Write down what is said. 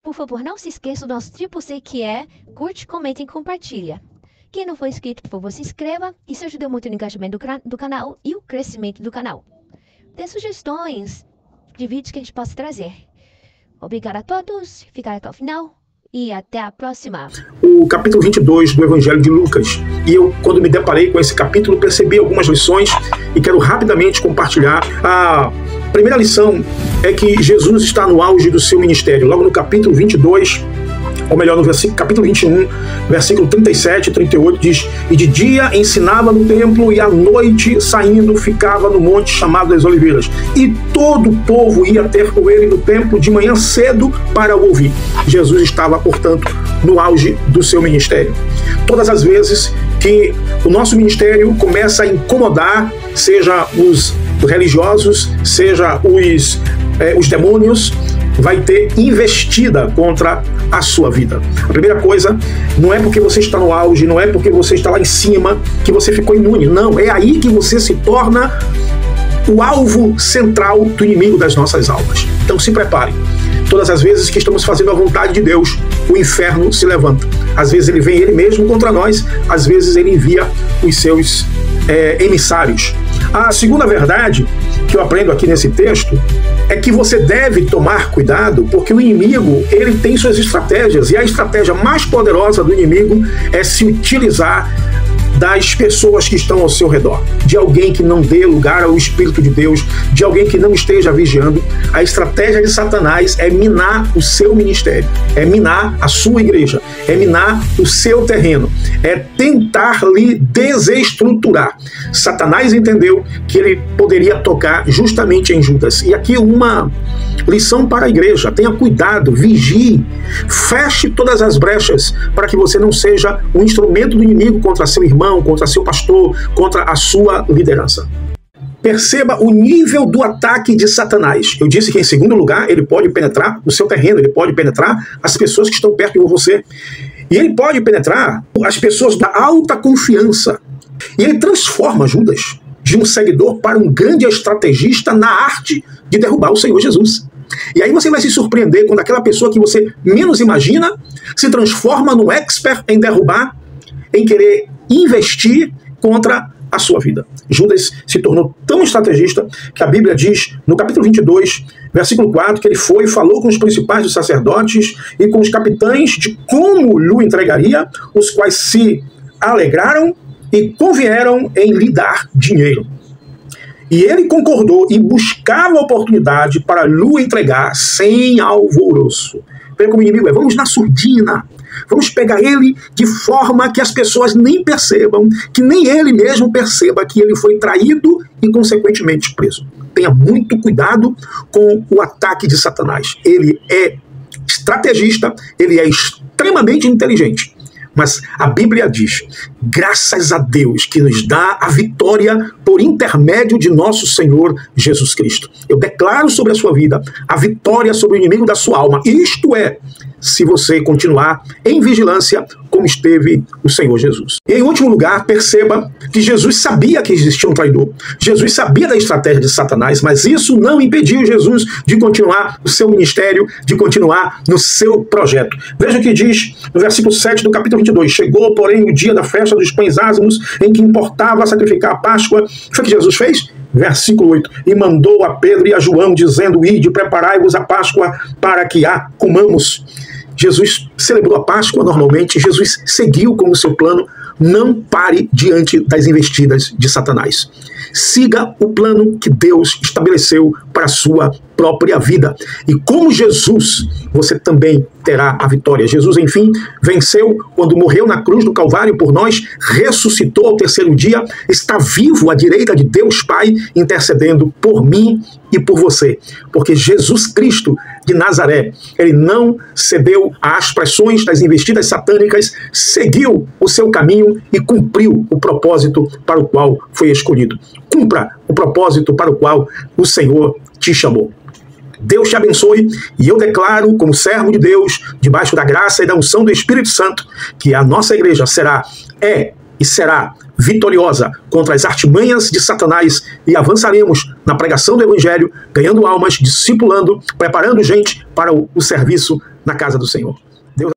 Por favor, não se esqueça do nosso Triple C, que é curte, comenta e compartilha. Quem não for inscrito, por favor, se inscreva. Isso ajuda muito no engajamento do canal e o crescimento do canal. Dê sugestões de vídeos que a gente possa trazer. Obrigado a todos, ficaram até o final e até a próxima. O capítulo 22 do Evangelho de Lucas. E eu, quando me deparei com esse capítulo, percebi algumas lições e quero rapidamente compartilhar. A primeira lição é que Jesus está no auge do seu ministério. Logo no capítulo 22, ou melhor, no capítulo 21, versículo 37 e 38, diz: e de dia ensinava no templo, e à noite, saindo, ficava no monte chamado das Oliveiras. E todo o povo ia ter com ele no templo de manhã cedo para o ouvir. Jesus estava, portanto, no auge do seu ministério. Todas as vezes que o nosso ministério começa a incomodar, seja os religiosos, seja os demônios, vai ter investida contra a sua vida. A primeira coisa, não é porque você está no auge, não é porque você está lá em cima que você ficou imune. Não, é aí que você se torna o alvo central do inimigo das nossas almas. Então se prepare. Todas as vezes que estamos fazendo a vontade de Deus, o inferno se levanta. Às vezes ele vem ele mesmo contra nós, às vezes ele envia os seus emissários. A segunda verdade que eu aprendo aqui nesse texto é que você deve tomar cuidado, porque o inimigo, ele tem suas estratégias, e a estratégia mais poderosa do inimigo é se utilizar das pessoas que estão ao seu redor, de alguém que não dê lugar ao Espírito de Deus, de alguém que não esteja vigiando. A estratégia de Satanás é minar o seu ministério, é minar a sua igreja, é minar o seu terreno, é tentar lhe desestruturar. Satanás entendeu que ele poderia tocar justamente em Judas. E aqui uma lição para a igreja: tenha cuidado, vigie, feche todas as brechas para que você não seja um instrumento do inimigo contra seu irmão, contra seu pastor, contra a sua liderança. Perceba o nível do ataque de Satanás. Eu disse que, em segundo lugar, ele pode penetrar o seu terreno, ele pode penetrar as pessoas que estão perto de você. E ele pode penetrar as pessoas da alta confiança. E ele transforma Judas de um seguidor para um grande estrategista na arte de derrubar o Senhor Jesus. E aí você vai se surpreender quando aquela pessoa que você menos imagina se transforma no expert em derrubar, em querer investir contra a sua vida. Judas se tornou tão estrategista que a Bíblia diz, no capítulo 22, versículo 4, que ele foi e falou com os principais dos sacerdotes e com os capitães de como lhe entregaria, os quais se alegraram e convieram em lhe dar dinheiro. E ele concordou e buscava oportunidade para lhe entregar sem alvoroço. Veja como o inimigo é: vamos na surdina, vamos pegar ele de forma que as pessoas nem percebam, que nem ele mesmo perceba que ele foi traído e consequentemente preso. Tenha muito cuidado com o ataque de Satanás. Ele é estrategista, ele é extremamente inteligente. Mas a Bíblia diz: graças a Deus que nos dá a vitória por intermédio de nosso Senhor Jesus Cristo. Eu declaro sobre a sua vida a vitória sobre o inimigo da sua alma. Isto é, se você continuar em vigilância como esteve o Senhor Jesus. E em último lugar, perceba que Jesus sabia que existia um traidor. Jesus sabia da estratégia de Satanás, mas isso não impediu Jesus de continuar o seu ministério, de continuar no seu projeto. Veja o que diz no versículo 7 do capítulo 22. Chegou, porém, o dia da festa dos pães ázimos, em que importava sacrificar a Páscoa. Foi o que Jesus fez? Versículo 8. E mandou a Pedro e a João, dizendo: ide, preparai-vos a Páscoa para que a comamos. Jesus celebrou a Páscoa normalmente, Jesus seguiu como seu plano. Não pare diante das investidas de Satanás. Siga o plano que Deus estabeleceu para a sua própria vida. E como Jesus, você também terá a vitória. Jesus, enfim, venceu quando morreu na cruz do Calvário por nós, ressuscitou ao terceiro dia, está vivo à direita de Deus Pai, intercedendo por mim e por você. Porque Jesus Cristo de Nazaré, ele não cedeu às pressões das investidas satânicas, seguiu o seu caminho e cumpriu o propósito para o qual foi escolhido. Cumpra o propósito para o qual o Senhor te chamou. Deus te abençoe, e eu declaro, como servo de Deus, debaixo da graça e da unção do Espírito Santo, que a nossa igreja será vitoriosa contra as artimanhas de Satanás, e avançaremos na pregação do Evangelho, ganhando almas, discipulando, preparando gente para o serviço na casa do Senhor.